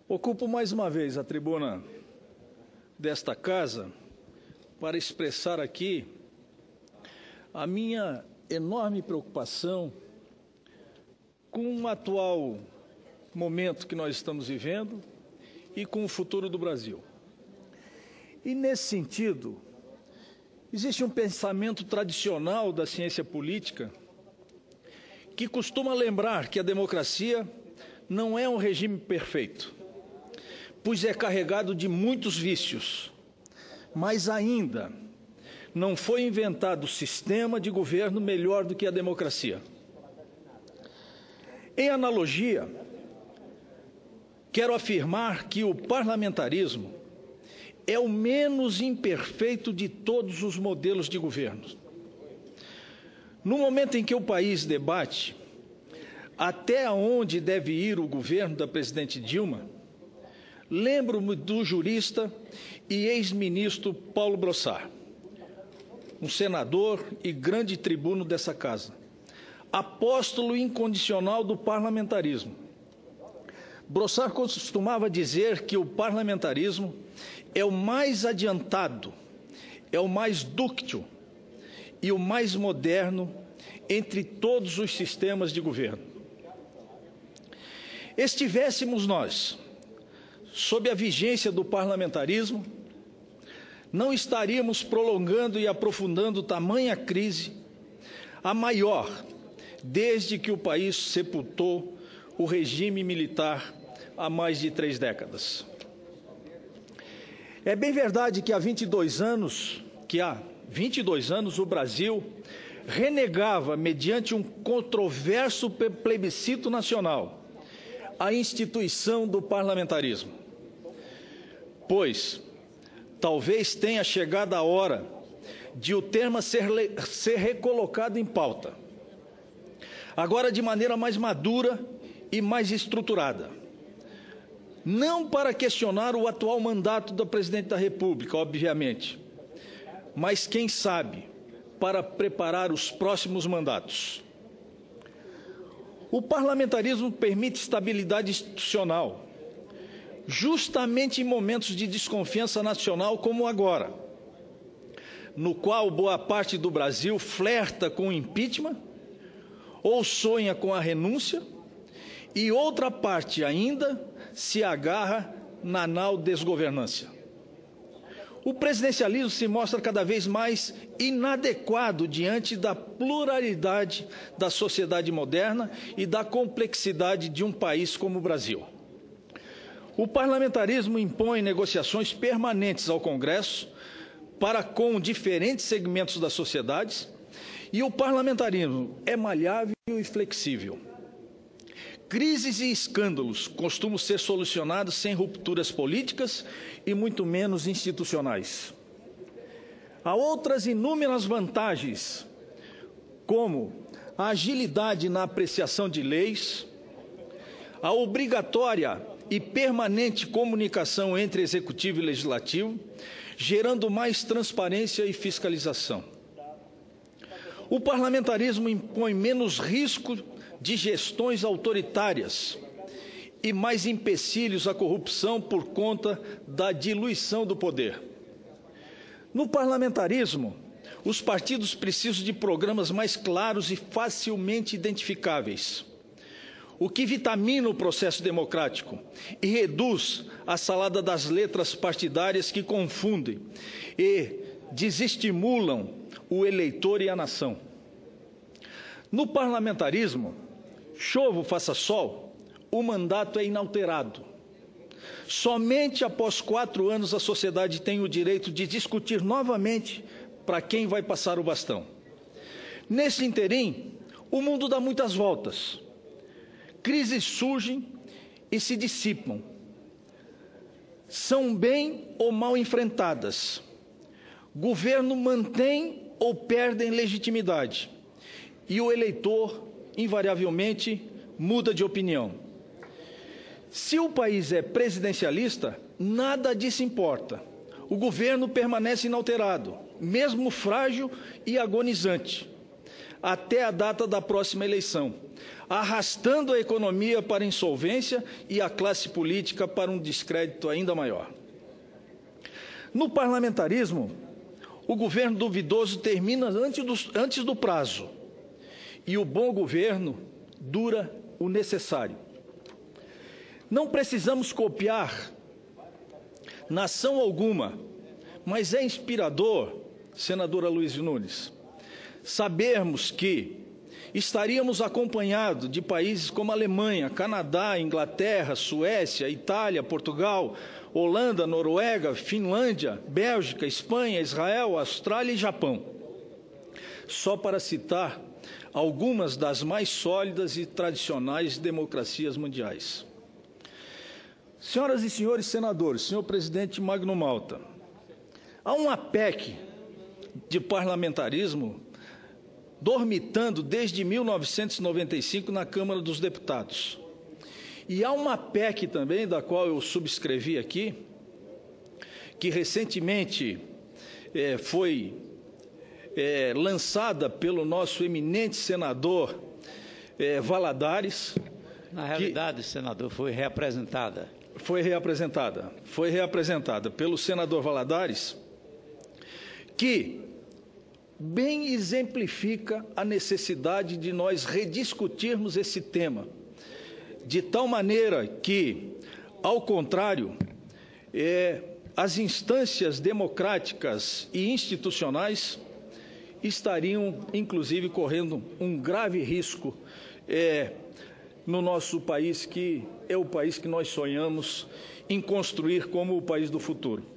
Ocupo mais uma vez a tribuna desta casa para expressar aqui a minha enorme preocupação com o atual momento que nós estamos vivendo e com o futuro do Brasil. E, nesse sentido, existe um pensamento tradicional da ciência política que costuma lembrar que a democracia não é um regime perfeito, pois é carregado de muitos vícios, mas ainda não foi inventado sistema de governo melhor do que a democracia. Em analogia, quero afirmar que o parlamentarismo é o menos imperfeito de todos os modelos de governo. No momento em que o país debate até onde deve ir o governo da presidente Dilma, lembro-me do jurista e ex-ministro Paulo Brossard, um senador e grande tribuno dessa casa, apóstolo incondicional do parlamentarismo. Brossard costumava dizer que o parlamentarismo é o mais adiantado, é o mais dúctil e o mais moderno entre todos os sistemas de governo. Estivéssemos nós sob a vigência do parlamentarismo, não estaríamos prolongando e aprofundando tamanha crise, a maior desde que o país sepultou o regime militar há mais de 3 décadas. É bem verdade que há 22 anos o Brasil renegava, mediante um controverso plebiscito nacional, a instituição do parlamentarismo. Pois talvez tenha chegado a hora de o tema ser recolocado em pauta, agora de maneira mais madura e mais estruturada. Não para questionar o atual mandato do presidente da República, obviamente, mas, quem sabe, para preparar os próximos mandatos. O parlamentarismo permite estabilidade institucional, justamente em momentos de desconfiança nacional como agora, no qual boa parte do Brasil flerta com o impeachment ou sonha com a renúncia, e outra parte ainda se agarra na anal desgovernância. O presidencialismo se mostra cada vez mais inadequado diante da pluralidade da sociedade moderna e da complexidade de um país como o Brasil. O parlamentarismo impõe negociações permanentes ao Congresso para com diferentes segmentos da sociedade, e o parlamentarismo é maleável e flexível. Crises e escândalos costumam ser solucionados sem rupturas políticas e muito menos institucionais. Há outras inúmeras vantagens, como a agilidade na apreciação de leis, a obrigatória e permanente comunicação entre executivo e legislativo, gerando mais transparência e fiscalização. O parlamentarismo impõe menos risco de gestões autoritárias e mais empecilhos à corrupção por conta da diluição do poder. No parlamentarismo, os partidos precisam de programas mais claros e facilmente identificáveis, o que vitamina o processo democrático e reduz a salada das letras partidárias que confundem e desestimulam o eleitor e a nação. No parlamentarismo, chova ou faça sol, o mandato é inalterado. Somente após 4 anos a sociedade tem o direito de discutir novamente para quem vai passar o bastão. Nesse interim, o mundo dá muitas voltas. Crises surgem e se dissipam. São bem ou mal enfrentadas. Governo mantém ou perde legitimidade. E o eleitor, invariavelmente, muda de opinião. Se o país é presidencialista, nada disso importa. O governo permanece inalterado, mesmo frágil e agonizante, até a data da próxima eleição, arrastando a economia para a insolvência e a classe política para um descrédito ainda maior. No parlamentarismo, o governo duvidoso termina antes do prazo e o bom governo dura o necessário. Não precisamos copiar nação alguma, mas é inspirador, senadora Luiz Nunes, sabermos que estaríamos acompanhados de países como Alemanha, Canadá, Inglaterra, Suécia, Itália, Portugal, Holanda, Noruega, Finlândia, Bélgica, Espanha, Israel, Austrália e Japão. Só para citar algumas das mais sólidas e tradicionais democracias mundiais. Senhoras e senhores senadores, senhor presidente Magno Malta, há uma PEC de parlamentarismo dormitando desde 1995 na Câmara dos Deputados. E há uma PEC também, da qual eu subscrevi aqui, que recentemente foi lançada pelo nosso eminente senador Valadares. Na realidade, senador, foi reapresentada pelo senador Valadares, que bem exemplifica a necessidade de nós rediscutirmos esse tema, de tal maneira que, ao contrário, as instâncias democráticas e institucionais estariam, inclusive, correndo um grave risco no nosso país, que é o país que nós sonhamos em construir como o país do futuro.